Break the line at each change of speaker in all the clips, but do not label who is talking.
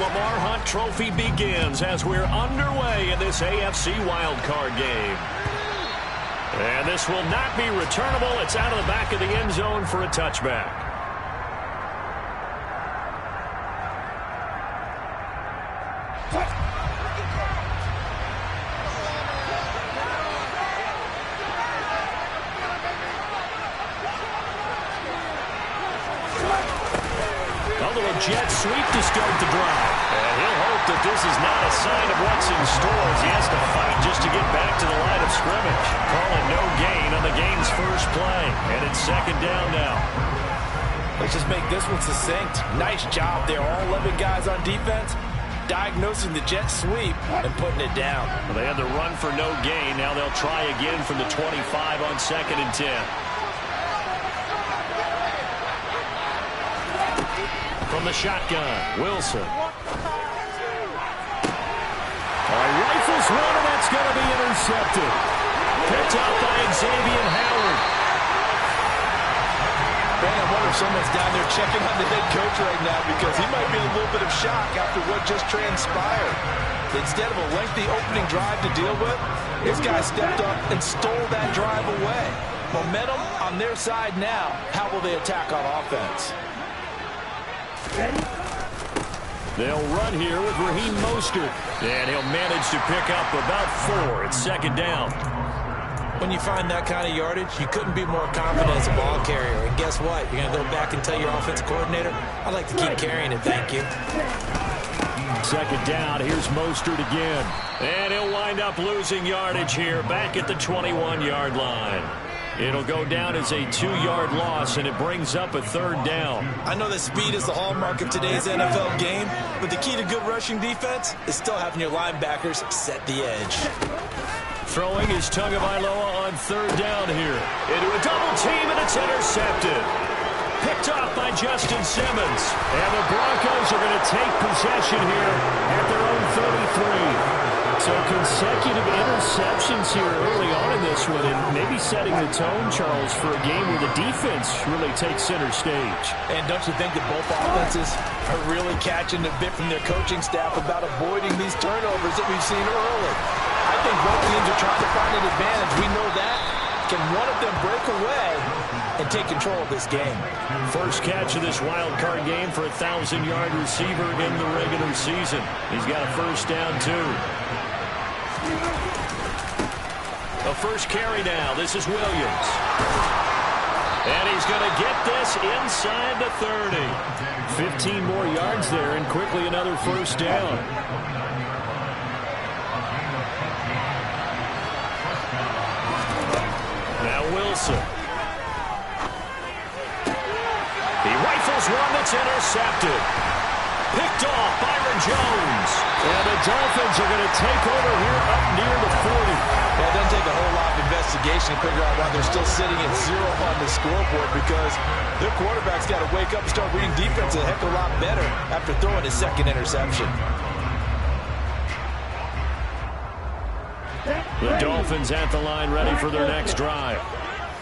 Lamar Hunt Trophy begins as we're underway in this AFC wildcard game. And this will not be returnable. It's out of the back of the end zone for a touchback. Jet sweep to start the drive. And he'll hope that this is not a sign of what's in store as he has to fight just to get back to the line of scrimmage. Calling no gain on the game's first play. And it's second down now.
Let's just make this one succinct. Nice job there. All 11 guys on defense diagnosing the jet sweep and putting it down.
Well, they had the run for no gain. Now they'll try again from the 25 on 2nd and 10. From the shotgun, Wilson. Rifles one, and that's going to be intercepted. Picked up by Xavier Howard.
Man, I wonder if someone's down there checking on the head coach right now because he might be in a little bit of shock after what just transpired. Instead of a lengthy opening drive to deal with, this guy stepped up and stole that drive away. Momentum on their side now. How will they attack on offense?
They'll run here with Raheem Mostert. And he'll manage to pick up about 4. It's second down.
When you find that kind of yardage, you couldn't be more confident as a ball carrier. And guess what? You're going to go back and tell your offensive coordinator, I'd like to keep carrying it, thank you.
Second down, here's Mostert again. And he'll wind up losing yardage here back at the 21-yard line. It'll go down as a 2-yard loss, and it brings up a third down.
I know that speed is the hallmark of today's NFL game, but the key to good rushing defense is still having your linebackers set the edge.
Throwing is Tagovailoa on third down here. Into a double team, and it's intercepted. Picked off by Justin Simmons. And the Broncos are going to take possession here at their own 33. So consecutive interceptions here early on in this one, and maybe setting the tone, Charles, for a game where the defense really takes center stage.
And don't you think that both offenses are really catching a bit from their coaching staff about avoiding these turnovers that we've seen early? I think both teams are trying to find an advantage. We know that. Can one of them break away and take control of this game?
First catch of this wild card game for a 1,000-yard receiver in the regular season. He's got a first down, too. The first carry now. This is Williams. And he's going to get this inside the 30. 15 more yards there, and quickly another first down. Now Wilson. He rifles one that's intercepted. Picked off Byron Jones. And the Dolphins are going to take over here up near the 40.
Well, it doesn't take a whole lot of investigation to figure out why they're still sitting at 0 on the scoreboard, because their quarterback's got to wake up and start reading defense a heck of a lot better after throwing his second interception.
The Dolphins at the line, ready for their next drive.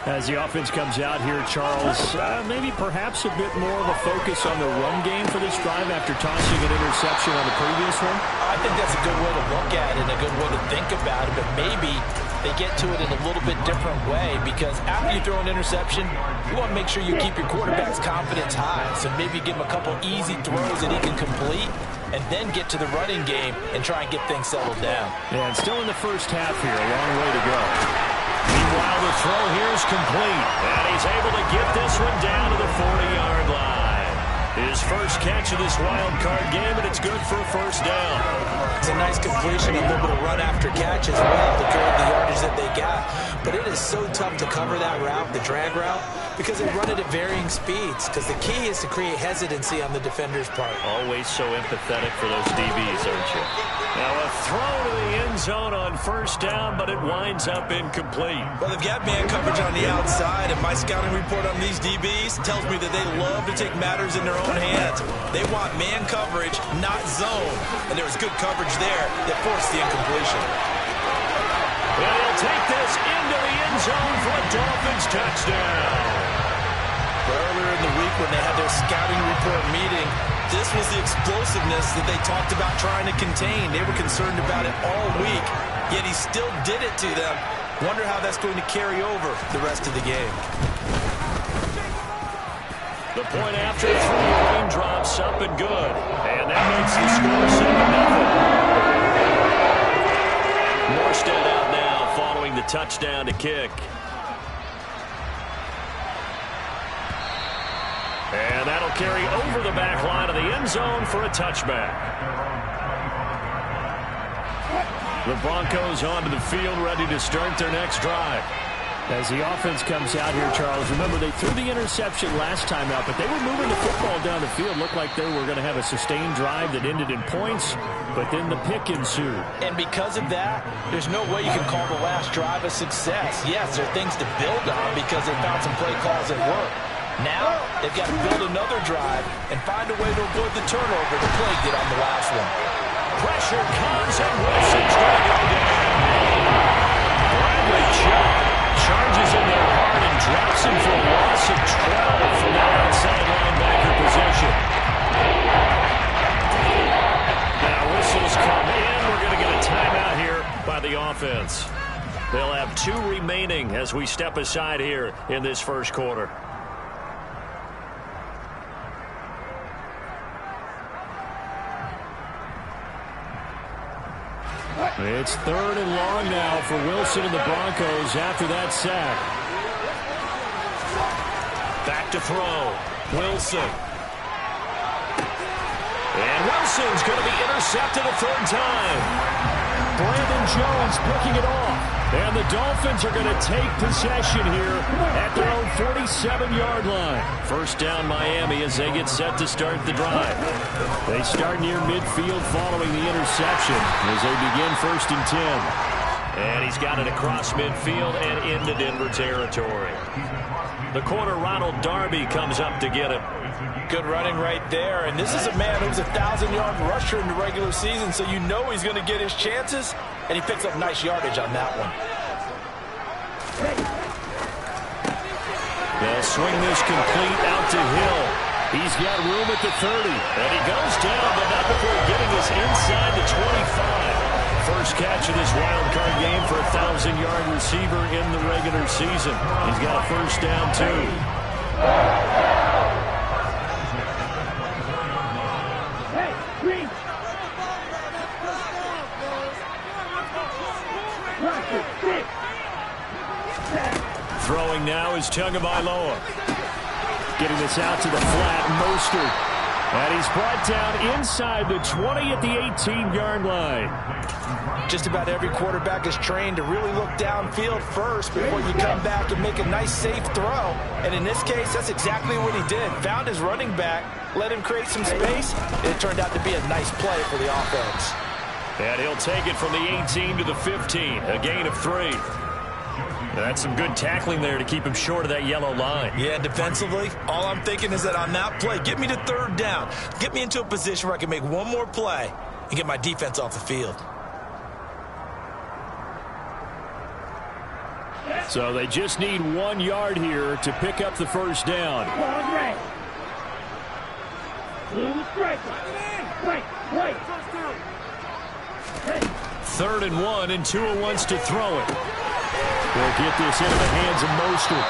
As the offense comes out here, Charles, maybe perhaps a bit more of a focus on the run game for this drive after tossing an interception on the previous one?
I think that's a good way to look at it and a good way to think about it, but maybe they get to it in a little bit different way, because after you throw an interception, you want to make sure you keep your quarterback's confidence high. So maybe give him a couple easy throws that he can complete, and then get to the running game and try and get things settled down.
Yeah, and still in the first half here, a long way to go. Meanwhile, the throw here is complete, and he's able to get this one down to the 40-yard line. His first catch of this wild card game, and it's good for a first down.
It's a nice completion, a little bit of run after catch as well to carry the yardage that they got. But it is so tough to cover that route, the drag route, because they run it at varying speeds, because the key is to create hesitancy on the defender's part.
Always so empathetic for those DBs, aren't you? Now a throw to the end zone on first down, but it winds up incomplete.
Well, they've got man coverage on the outside, and my scouting report on these DBs tells me that they love to take matters in their own hands. They want man coverage, not zone. And there was good coverage there that forced the incompletion.
And he'll take this into the end zone for a Dolphins touchdown.
But earlier in the week when they had their scouting report meeting, this was the explosiveness that they talked about trying to contain. They were concerned about it all week, yet he still did it to them. Wonder how that's going to carry over the rest of the game.
The point after three, raindrops up and good. And that makes the score 7-0. Morstead out now following the touchdown to kick. And that'll carry over the back line of the end zone for a touchback. The Broncos onto the field, ready to start their next drive.
As the offense comes out here, Charles, remember they threw the interception last time out, but they were moving the football down the field. Looked like they were going to have a sustained drive that ended in points, but then the pick ensued.
And because of that, there's no way you can call the last drive a success. Yes, there are things to build on because they found some play calls that work. Now, they've got to build another drive and find a way to avoid the turnover the play did on the last one.
Pressure comes, and Wilson's going to go down. Bradley Chubb charges in there hard and drops him for a loss of 12 from that outside linebacker position. Now whistles come in. We're going to get a timeout here by the offense. They'll have 2 remaining as we step aside here in this first quarter.
It's 3rd and long now for Wilson and the Broncos after that sack.
Back to throw. Wilson. And Wilson's going to be intercepted a 3rd time.
Brandon Jones picking it off. And the Dolphins are going to take possession here at their own 47-yard line.
First down Miami as they get set to start the drive.
They start near midfield following the interception as they begin 1st and 10.
And he's got it across midfield and into Denver territory. The corner, Ronald Darby, comes up to get him.
Good running right there. And this is a man who's a 1,000-yard rusher in the regular season, so you know he's going to get his chances. And he picks up nice yardage on that one.
They'll swing this complete out to Hill.
He's got room at the 30.
And he goes down, but not before getting us inside the 25. First catch of this wild card game for a 1,000-yard receiver in the regular season. He's got a first down, too. Throwing now is Tagovailoa.
Getting this out to the flat, Mostert. And he's brought down inside the 20 at the 18-yard line.
Just about every quarterback is trained to really look downfield first before you come back and make a nice, safe throw. And in this case, that's exactly what he did. Found his running back, let him create some space, and it turned out to be a nice play for the offense.
And he'll take it from the 18 to the 15, a gain of 3. That's some good tackling there to keep him short of that yellow line.
Yeah, defensively, all I'm thinking is that on that play, get me to 3rd down. Get me into a position where I can make one more play and get my defense off the field.
So they just need 1 yard here to pick up the first down.
3rd and 1, and Tua wants to throw it.
They'll get this into the hands of Mostert.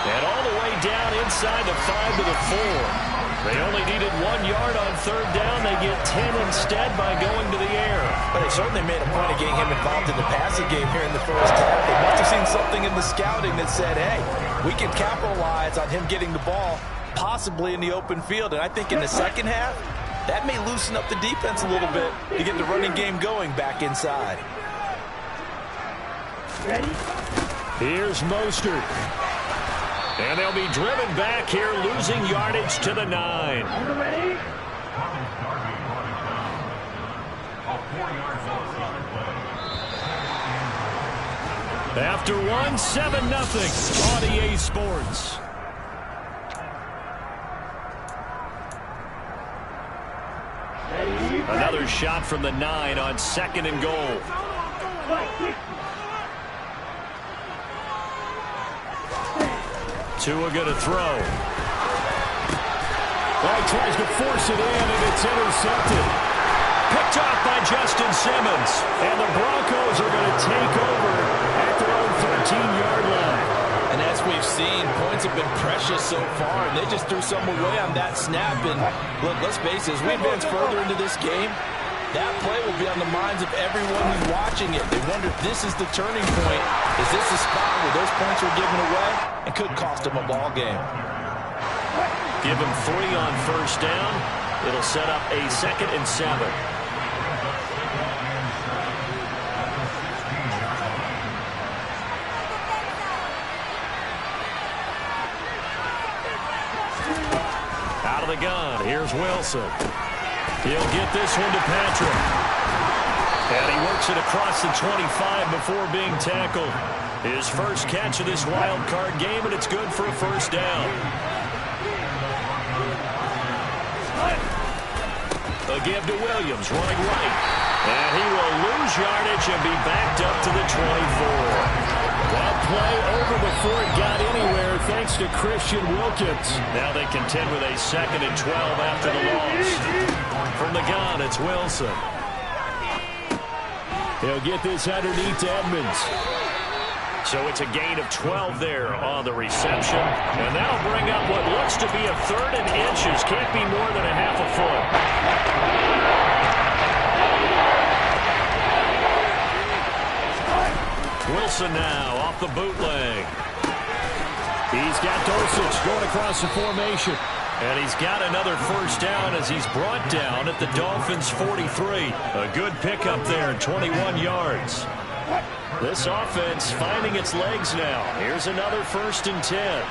And all the way down inside the 5 to the 4. They only needed 1 yard on 3rd down. They get 10 instead by going to the air.
But they certainly made a point of getting him involved in the passing game here in the first half. They must have seen something in the scouting that said, hey, we can capitalize on him getting the ball possibly in the open field. And I think in the second half, that may loosen up the defense a little bit to get the running game going back inside.
Ready? Here's Mostert.
And they'll be driven back here, losing yardage to the 9.
Ready?
After 1, 7-0 on EA Sports. Another shot from the 9 on 2nd and goal. Tua going to throw.
Well, he tries to force it in, and it's intercepted.
Picked off by Justin Simmons.
And the Broncos are going to take over at their own 13-yard line.
And as we've seen, points have been precious so far, and they just threw some away on that snap. And look, let's face it, as we advance further into this game, that play will be on the minds of everyone who's watching it. They wonder if this is the turning point. Is this a spot where those points were given away and could cost them a ball game?
Give him 3 on first down. It'll set up a 2nd and 7. Out of the gun, here's Wilson. He'll get this one to Patrick. And he works it across the 25 before being tackled. His first catch of this wild card game, and it's good for a first down. A give to Williams, running right. And he will lose yardage and be backed up to the 24. That play over before it got anywhere thanks to Christian Wilkins. Now they contend with a 2nd and 12 after the loss. From the gun, it's Wilson.
He'll get this underneath to Edmonds.
So it's a gain of 12 there on the reception. And that'll bring up what looks to be a 3rd and inches. Can't be more than a half a foot. Wilson now off the bootleg.
He's got Dulcich going across the formation.
And he's got another first down as he's brought down at the Dolphins' 43. A good pickup there, 21 yards. This offense finding its legs now. Here's another 1st and 10.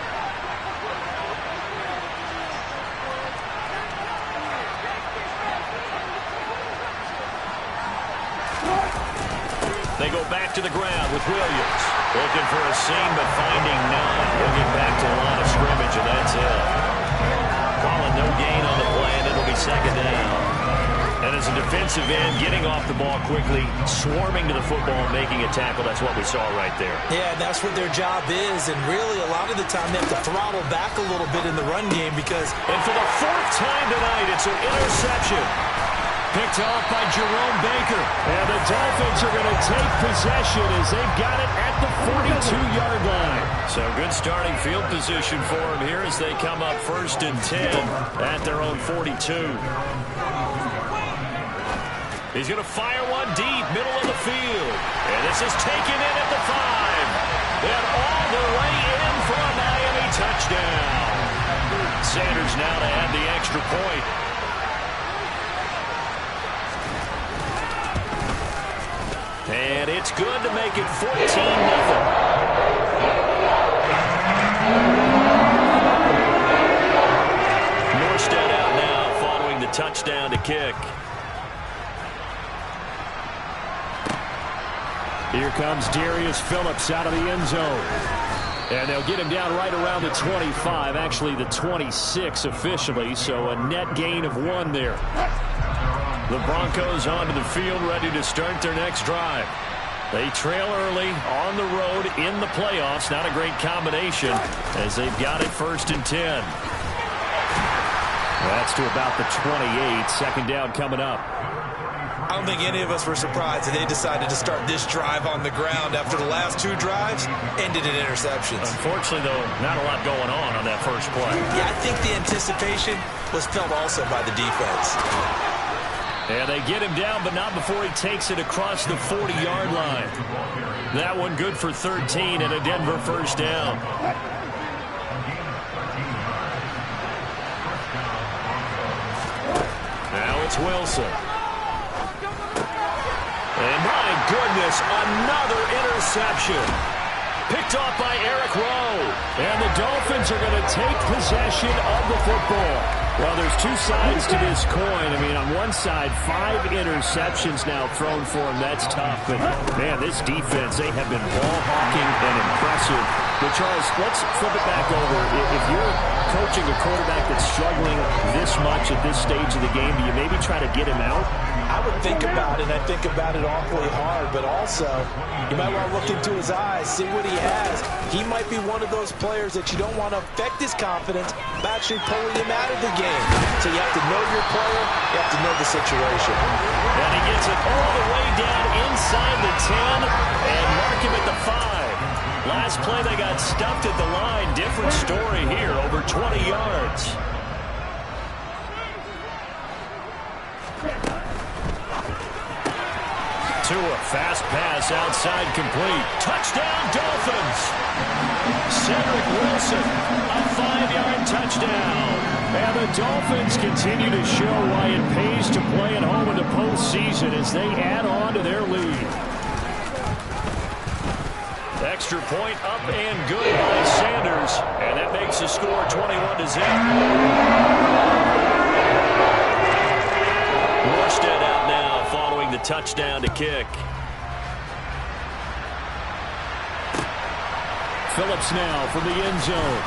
They go back to the ground with Williams. Looking for a seam, but finding none. He'll get back to the line of scrimmage, and that's it. Calling no gain on the play, and it'll be 2nd down. And as a defensive end, getting off the ball quickly, swarming to the football and making a tackle, that's what we saw right there.
Yeah, and that's what their job is. And really, a lot of the time, they have to throttle back a little bit in the run game because...
And for the 4th time tonight, it's an interception. Picked off by Jerome Baker.
And the Dolphins are going to take possession as they've got it at the 42-yard line.
So good starting field position for them here as they come up 1st and 10 at their own 42. He's going to fire one deep, middle of the field. And this is taken in at the 5. And all the way in for a Miami touchdown. Sanders now to add the extra point. And it's good to make it 14-0. Morstead out now following the touchdown to kick.
Here comes Darius Phillips out of the end zone. And they'll get him down right around the 25, actually the 26 officially, so a net gain of 1 there. The Broncos onto the field, ready to start their next drive. They trail early on the road in the playoffs. Not a great combination as they've got it 1st and 10. That's to about the 28. 2nd down coming up.
I don't think any of us were surprised that they decided to start this drive on the ground after the last 2 drives ended in interceptions.
Unfortunately, though, not a lot going on that first play.
Yeah, I think the anticipation was felt also by the defense.
And they get him down, but not before he takes it across the 40-yard line.
That one good for 13 and a Denver 1st down. Now it's Wilson. And my goodness, another interception. Picked off by Eric Rowe.
And the Dolphins are going to take possession of the football. Well, there's 2 sides to this coin. I mean, on one side, 5 interceptions now thrown for him. That's tough. But, man, this defense, they have been ball-hawking and impressive. But, Charles, let's flip it back over. If you're coaching a quarterback that's struggling this much at this stage of the game, do you maybe try to get him out?
I would think about it, and I think about it awfully hard, but also you might want to look into his eyes, see what he has. He might be one of those players that you don't want to affect his confidence by actually pulling him out of the game game. So you have to know your player. You have to know the situation.
And he gets it all the way down inside the 10 and mark him at the 5. Last play, they got stuffed at the line. Different story here, over 20 yards. Tua, fast pass outside complete. Touchdown, Dolphins! Cedric Wilson, a 5-yard touchdown. And the Dolphins continue to show why it pays to play at home in the postseason as they add on to their lead. Extra point up and good by Sanders, and that makes the score 21-0. Morstead out now following the touchdown to kick. Phillips now from the end zone.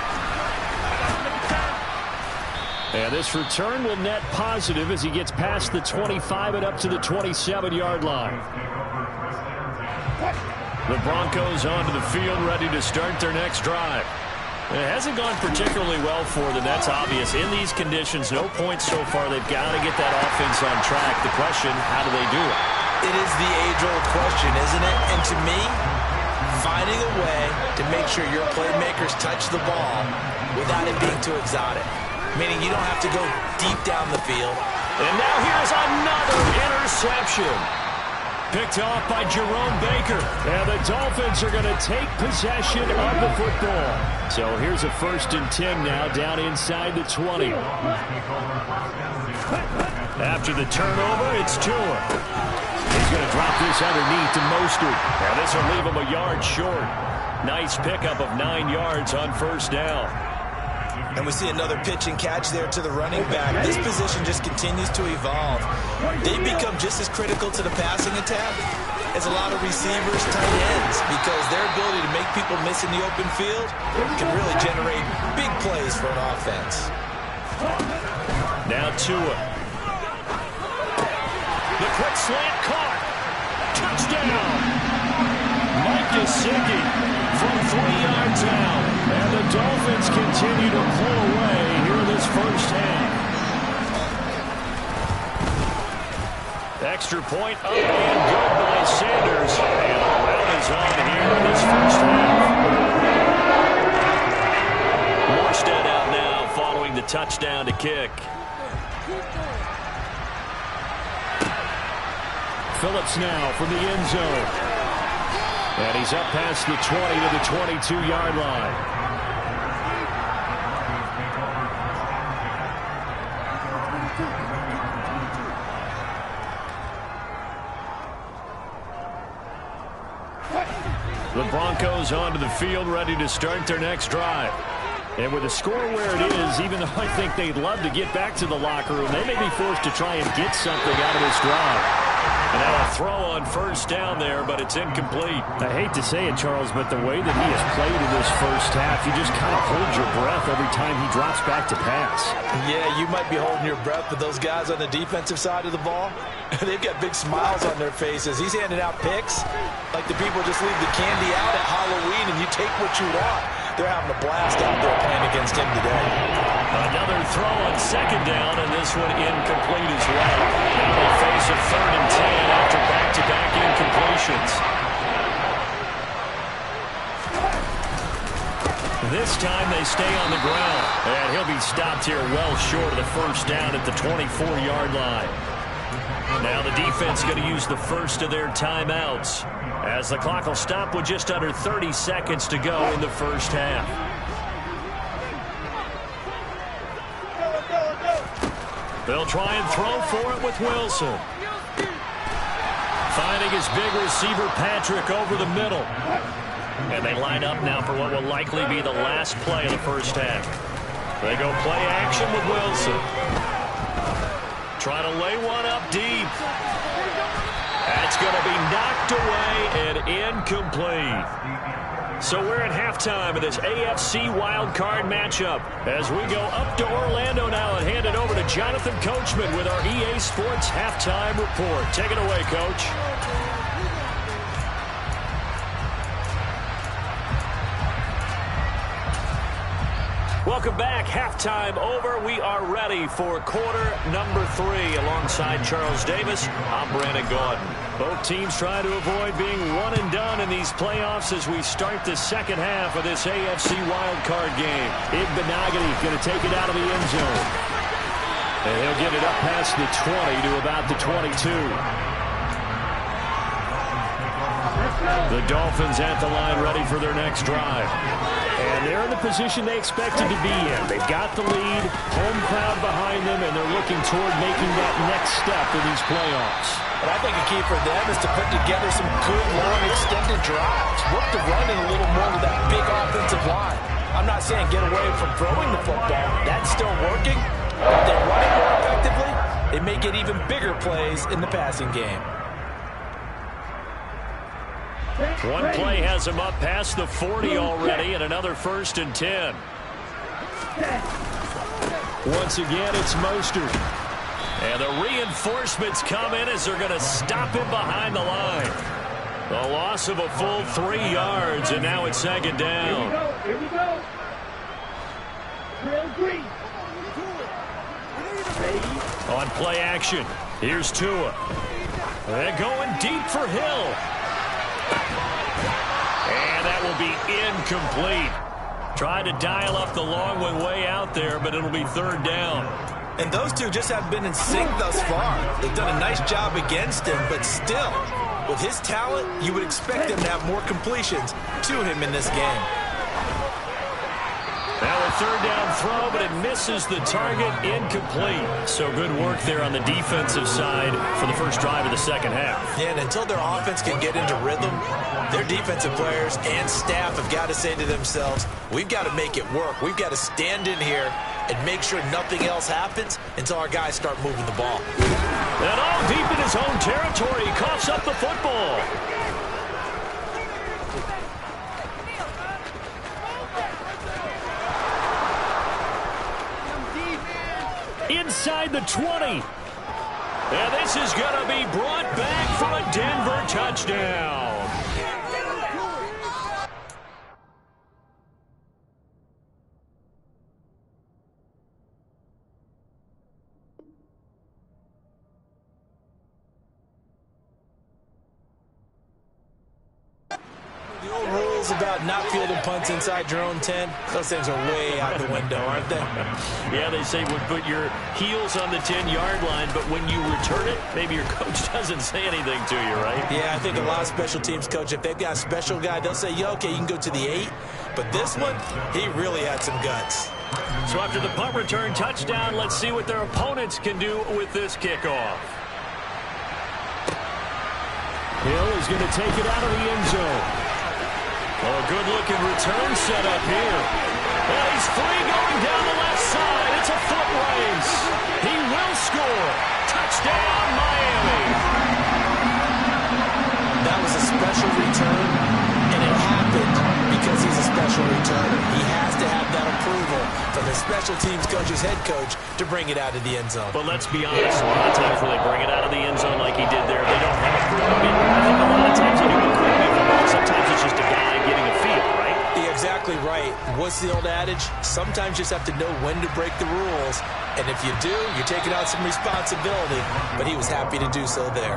And this return will net positive as he gets past the 25 and up to the 27-yard line. The Broncos onto the field, ready to start their next drive. It hasn't gone particularly well for them. That's obvious. In these conditions, no points so far. They've got to get that offense on track. The question, how do they do it?
It is the age-old question, isn't it? And to me, finding a way to make sure your playmakers touch the ball without it being too exotic. Meaning you don't have to go deep down the field.
And now here's another interception. Picked off by Jerome Baker. And the Dolphins are going to take possession of the football. So here's a 1st and 10 now, down inside the 20. After the turnover, it's Tua. He's going to drop this underneath to Mostert. Now this will leave him a yard short. Nice pickup of 9 yards on 1st down.
And we see another pitch and catch there to the running back. This position just continues to evolve. They become just as critical to the passing attack as a lot of receivers, tight ends, because their ability to make people miss in the open field can really generate big plays for an offense.
Now Tua. The quick slant caught. Touchdown. Mike Gesicki from 3 yards out. And the Dolphins continue to pull away here in this first half. Extra point up and good by Sanders. And the round is on here in this first half. Morstead out now following the touchdown to kick. Phillips now from the end zone. And he's up past the 20 to the 22-yard line. The Broncos onto the field, ready to start their next drive. And with the score where it is, even though I think they'd love to get back to the locker room, they may be forced to try and get something out of this drive. And now a throw on 1st down there, but it's incomplete. I hate to say it, Charles, but the way that he has played in this first half, you just kind of hold your breath every time he drops back to pass. Yeah, you might be holding your breath, but those guys on the defensive side of the ball, they've got big smiles on their faces. He's handing out picks like the people just leave the candy out at Halloween and you take what you want. They're having a blast out there playing against him today. Another throw on 2nd down, and this one incomplete as well. Now they face a 3rd and 10 after back-to-back incompletions. This time they stay on the ground, and he'll be stopped here well short of the 1st down at the 24-yard line. Now the defense going to use the first of their timeouts, as the clock will stop with just under 30 seconds to go in the first half. They'll try and throw for it with Wilson. Finding his big receiver Patrick over the middle. And they line up now for what will likely be the last play of the first half. They go play action with Wilson. Trying to lay one up deep. That's going to be knocked away and incomplete. So we're at halftime of this AFC wildcard matchup as we go up to Orlando now and hand it over to Jonathan Coachman with our EA Sports halftime report. Take it away, Coach. Welcome back. Halftime over. We are ready for quarter number 3. Alongside Charles Davis, I'm Brandon Gaudin. Both teams try to avoid being one and done in these playoffs as we start the second half of this AFC wildcard game. Igbenogany going to take it out of the end zone. And he'll get it up past the 20 to about the 22. The Dolphins at the line ready for their next drive. And they're in the position they expected to be in. They've got the lead, home crowd behind them, and they're looking toward making that next step in these playoffs.
But I think a key for them is to put together some good, long, extended drives. Work the run in a little more with that big offensive line. I'm not saying get away from throwing the football. That's still working. If they're running more effectively, they may get even bigger plays in the passing game.
One play has him up past the 40 already, and another 1st and 10. Once again, it's Mostert. And the reinforcements come in as they're going to stop him behind the line. A loss of a full 3 yards, and now it's 2nd down.
Here we go. Trail green.
On play action, here's Tua. They're going deep for Hill. And that will be incomplete. Tried to dial up the long one way out there, but it'll be 3rd down.
And those two just have been in sync thus far. They've done a nice job against him, but still, with his talent, you would expect him to have more completions to him in this game.
Now a 3rd down throw, but it misses the target, incomplete. So good work there on the defensive side for the first drive of the second half.
Yeah, and until their offense can get into rhythm, their defensive players and staff have got to say to themselves, we've got to make it work. We've got to stand in here and make sure nothing else happens until our guys start moving the ball.
And all deep in his own territory, he coughs up the football. Inside the 20. And this is going to be brought back for a Denver touchdown.
The old rules about not fielding punts inside your own 10, those things are way out the window, aren't they?
Yeah, they say put your heels on the 10-yard line, but when you return it, maybe your coach doesn't say anything to you, right?
Yeah, I think a lot of special teams coach, if they've got a special guy, they'll say, yeah, okay, you can go to the 8. But this one, he really had some guts.
So after the punt return touchdown, let's see what their opponents can do with this kickoff. Hill is going to take it out of the end zone. Oh, a good-looking return set up here. Well, he's free going down the left side. It's a foot race. He will score. Touchdown, Miami.
That was a special return, and it happened because he's a special returner. He has to have that approval from the special teams coach's head coach to bring it out of the end zone.
But let's be honest, a lot of times when they bring it out of the end zone like he did there, they don't have approval. I mean, I think a lot of times they do agree with him. Sometimes it's just a guy getting a feel, right?
You're exactly right. What's the old adage? Sometimes you just have to know when to break the rules. And if you do, you're taking on some responsibility. But he was happy to do so there.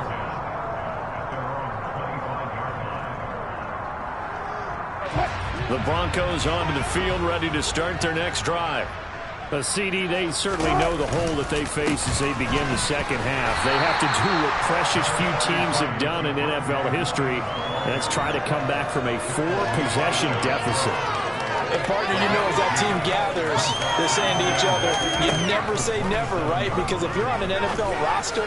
The Broncos onto the field, ready to start their next drive. CD, they certainly know the hole that they face as they begin the second half. They have to do what precious few teams have done in NFL history. That's try to come back from a 4-possession deficit.
And partner, you know, as that team gathers, they're saying to each other, you never say never, right? Because if you're on an NFL roster,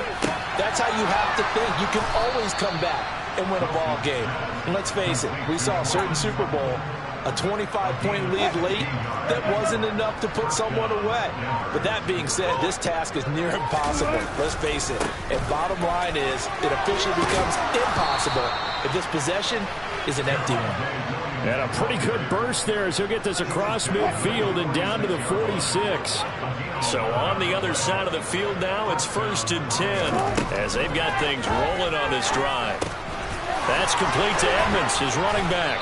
that's how you have to think. You can always come back and win a ball game. And let's face it, we saw a certain Super Bowl, a 25-point lead late, that wasn't enough to put someone away. But that being said, this task is near impossible. Let's face it. And bottom line is, it officially becomes impossible if this possession is an empty one.
And a pretty good burst there as he'll get this across midfield and down to the 46. So on the other side of the field now, it's 1st and 10 as they've got things rolling on this drive. That's complete to Edmonds, his running back.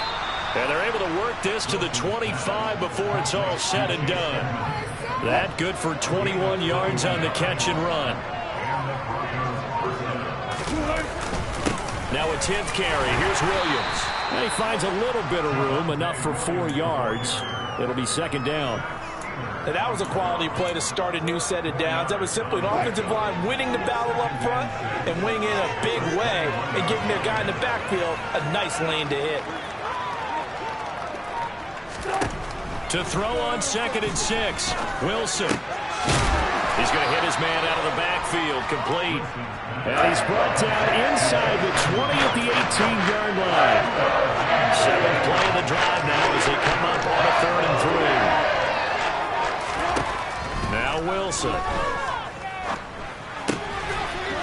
And they're able to work this to the 25 before it's all said and done. That good for 21 yards on the catch and run. Now a 10th carry. Here's Williams.
And he finds a little bit of room, enough for 4 yards. It'll be second down.
And that was a quality play to start a new set of downs. That was simply an offensive line winning the battle up front and winning it in a big way and giving their guy in the backfield a nice lane to hit.
To throw on 2nd and 6. Wilson. He's going to hit his man out of the backfield. Complete.
And he's brought down inside the 20 at the 18-yard line.
7th play of the drive now as they come up on a 3rd and 3. Now Wilson.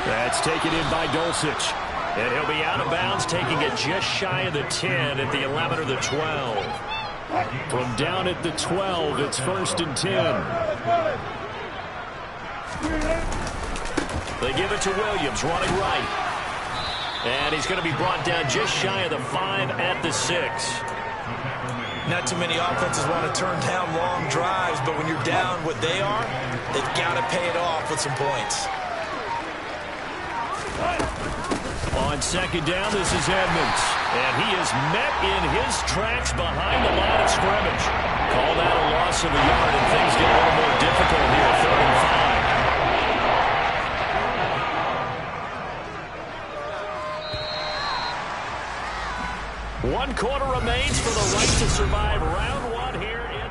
That's taken in by Dulcich.
And he'll be out of bounds, taking it just shy of the 10 at the 11 or the 12.
From down at the 12, it's 1st and 10.
They give it to Williams, running right. And he's going to be brought down just shy of the 5 at the 6.
Not too many offenses want to turn down long drives, but when you're down what they are, they've got to pay it off with some points.
On 2nd down, this is Edmonds. And he is met in his tracks behind the line of scrimmage. Call that a loss of a yard, and things get a little more difficult here, 3rd and 5. 1 quarter remains for the right to survive round 1 here in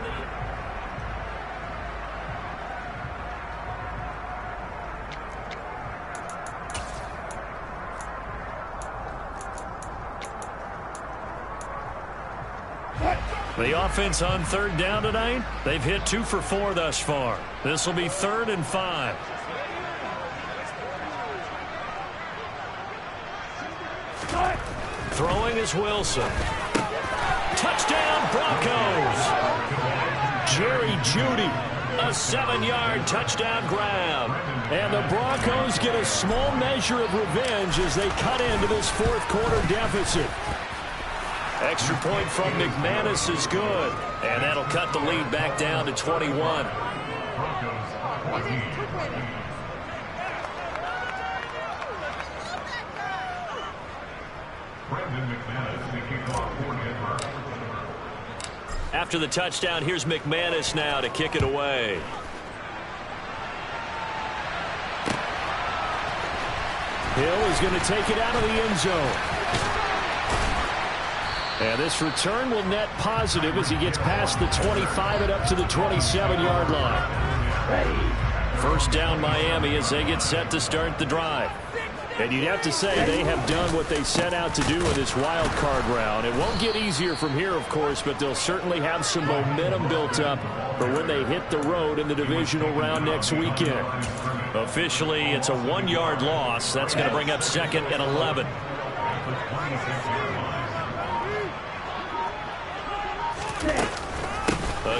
the offense on 3rd down tonight. They've hit 2 for 4 thus far. This will be 3rd and 5. Throwing is Wilson. Touchdown, Broncos.
Jerry Jeudy.
A 7-yard touchdown grab.
And the Broncos get a small measure of revenge as they cut into this 4th quarter deficit.
Extra point from McManus is good. And that'll cut the lead back down to 21. After the touchdown, here's McManus now to kick it away.
Hill is going to take it out of the end zone. And this return will net positive as he gets past the 25 and up to the 27-yard line. First down Miami as they get set to start the drive. And you'd have to say they have done what they set out to do in this wild card round. It won't get easier from here, of course, but they'll certainly have some momentum built up for when they hit the road in the divisional round next weekend.
Officially, it's a 1-yard loss. That's going to bring up 2nd and 11.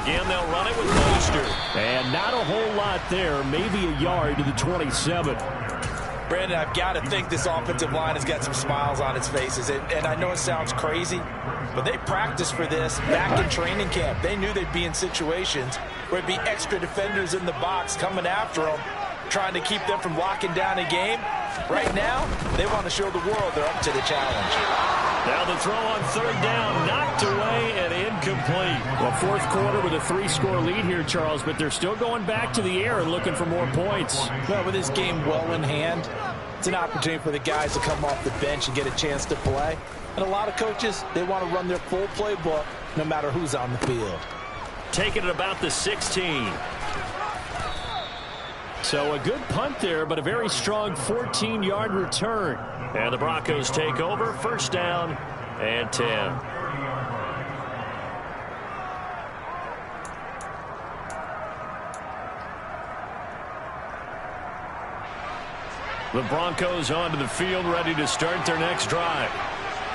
Again, they'll run it with Mostert.
And not a whole lot there. Maybe a yard to the 27.
Brandon, I've got to think this offensive line has got some smiles on its faces. And I know it sounds crazy, but they practiced for this back in training camp. They knew they'd be in situations where there'd be extra defenders in the box coming after them, trying to keep them from locking down a game. Right now, they want to show the world they're up to the challenge.
Now the throw on 3rd down, knocked away and incomplete.
Well, 4th quarter with a 3-score lead here, Charles, but they're still going back to the air and looking for more points.
Well, with this game well in hand, it's an opportunity for the guys to come off the bench and get a chance to play. And a lot of coaches, they want to run their full playbook no matter who's on the field.
Taking it about the 16.
So a good punt there, but a very strong 14-yard return.
And the Broncos take over, 1st down and 10. The Broncos onto the field, ready to start their next drive.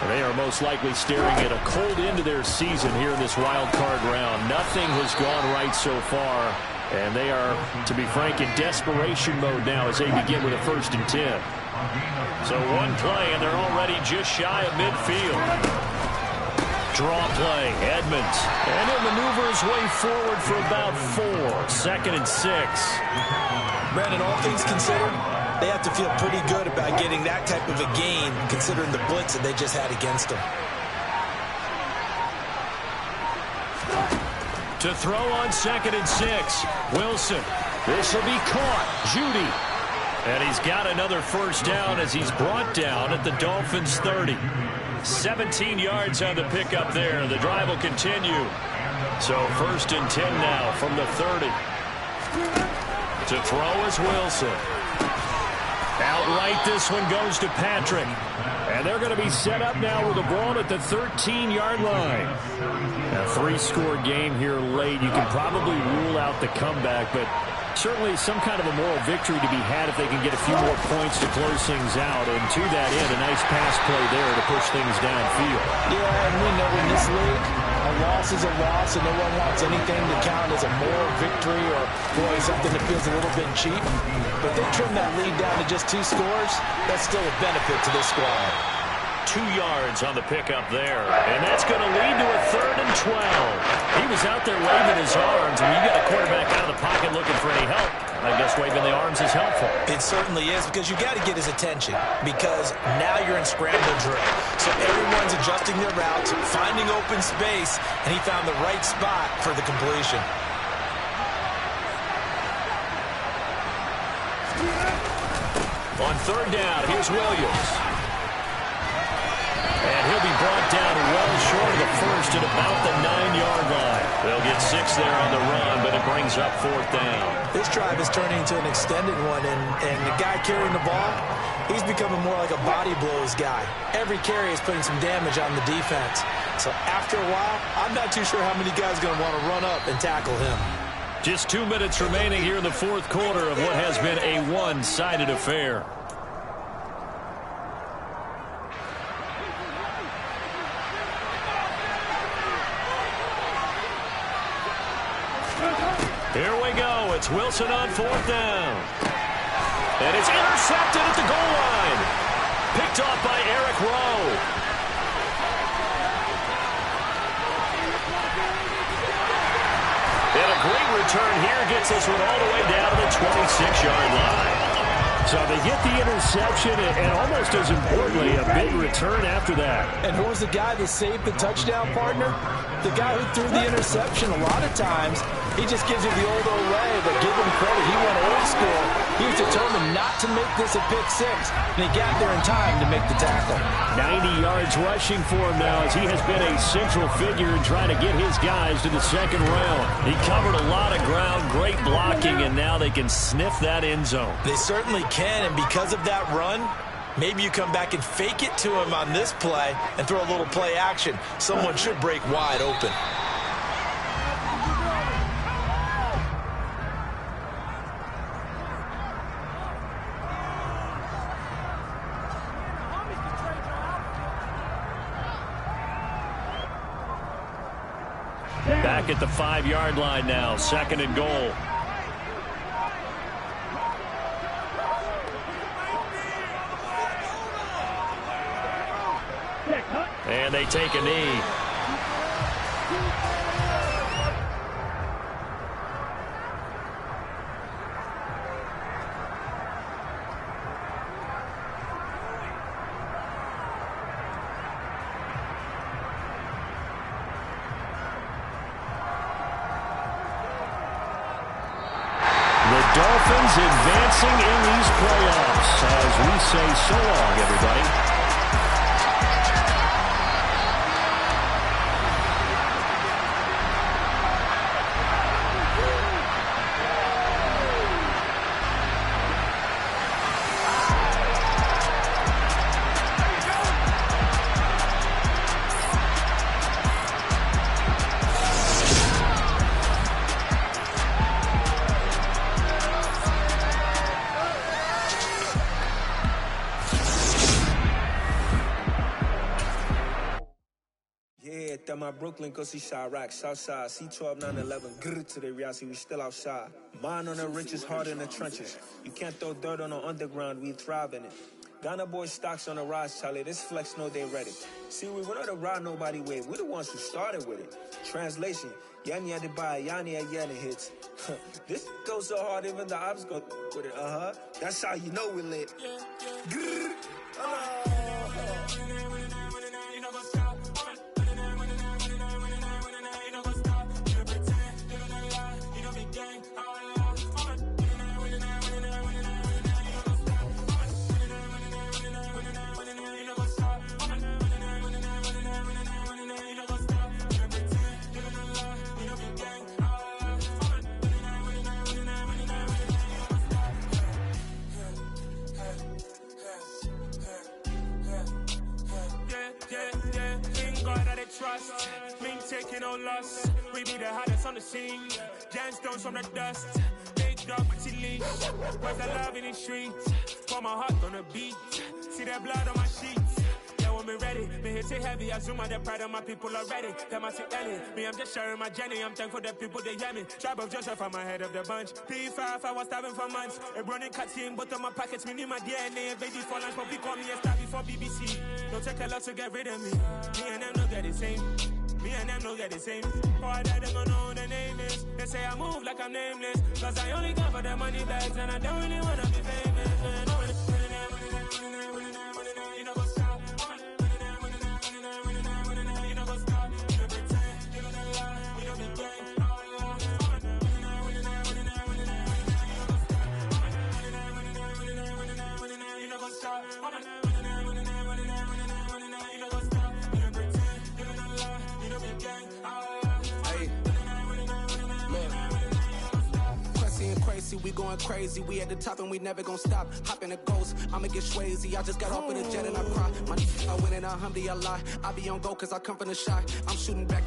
They are most likely staring at a cold end to their season here in this wild card round. Nothing has gone right so far, and they are, to be frank, in desperation mode now as they begin with a 1st and 10.
So 1 play, and they're already just shy of midfield. Draw play, Edmonds. And he'll maneuver his way forward for about 4. 2nd and 6.
Brandon, all things considered, they have to feel pretty good about getting that type of a gain, considering the blitz that they just had against them.
To throw on 2nd and 6. Wilson. This will be caught. Judy. And he's got another first down as he's brought down at the Dolphins' 30. 17 yards on the pickup there. The drive will continue. So 1st and 10 now from the 30. To throw is Wilson. Outright, this one goes to Patrick. And they're going to be set up now with the ball at the 13-yard line. A 3-score game here late. You can probably rule out the comeback, but certainly some kind of a moral victory to be had if they can get a few more points to close things out. And to that end, a nice pass play there to push things downfield.
Yeah, and we know in this league, a loss is a loss, and no one wants anything to count as a moral victory or, boy, something that feels a little bit cheap. But they trim that lead down to just 2 scores. That's still a benefit to this squad.
2 yards on the pickup there. And that's going to lead to a 3rd and 12. He was out there waving his arms, and you got a quarterback out of the pocket looking for any help. I guess waving the arms is helpful.
It certainly is, because you got to get his attention, because now you're in scramble drill. So everyone's adjusting their routes, finding open space, and he found the right spot for the completion.
On 3rd down, here's Williams. And he'll be brought down well short of the first at about the 9-yard line. They'll get 6 there on the run, but it brings up 4th down.
This drive is turning into an extended one, and the guy carrying the ball, he's becoming more like a body blows guy. Every carry is putting some damage on the defense. So after a while, I'm not too sure how many guys are going to want to run up and tackle him.
Just 2 minutes remaining here in the 4th quarter of what has been a one-sided affair. Here we go. It's Wilson on 4th down. And it's intercepted at the goal line. Picked off by Eric Rowe. And a great return here gets this one all the way down to the 26-yard line. So they get the interception, and almost as importantly, a big return after that.
And who was the guy that saved the touchdown, partner? The guy who threw the interception. A lot of times, he just gives you the old Ray, but give him credit. He went old school. He was determined not to make this a pick 6, and he got there in time to make the tackle.
90 yards rushing for him now, as he has been a central figure in trying to get his guys to the 2nd round. He covered a lot of ground, great blocking, and now they can sniff that end zone.
They certainly can, and because of that run, maybe you come back and fake it to him on this play and throw a little play action. Someone should break wide open.
Back at the 5-yard line now, 2nd and goal. And they take a knee. The Dolphins advancing in these playoffs as we say so long, everybody.
My Brooklyn, go see Chirac, Southside, C12, 911, grrr to the reality, we still outside. Mine on the riches, hard in the trenches. You can't throw dirt on the underground, we thrive in it. Ghana boy stocks on the rise, Charlie. This flex know they ready. See, we went on to ride nobody way. We're the ones who started with it. Translation, Yani had to buy, Yani had Yana hits. This goes so hard, even the ops go with it. That's how you know we lit.
Trust, me taking no loss. We be the hottest on the scene. Gemstones from the dust. Big dog, pretty leash. Where's the love in the streets? Pour my heart on the beat. See that blood on my sheets. Yeah, when me ready, me hit it heavy. I zoom out the pride of my people already. Them I see Ellie. Me, I'm just sharing my journey. I'm thankful that people they hear me. Tribe of Joseph, I'm ahead of the bunch. P5, I was starving for months. A running cut in both of my pockets. Me need my DNA. Baby for lunch, but we call me a star before BBC. Don't take a lot to get rid of me. Me and them no get the same. Me and them no get the same. All that they gonna know who the name is. They say I move like I'm nameless. Cause I only got for the money bags. And I don't really wanna be famous. You know what's up. You know what's up. You know pretend. You know the lie. You know the game. You know what's up.
Crazy, we going crazy. We at the top and we never gonna stop. Hop in a ghost, I'ma get swayzy. I just got off with a jet and I cry. My I went in a Humvee, I lie. I be on go cause I come from the shot. I'm shooting back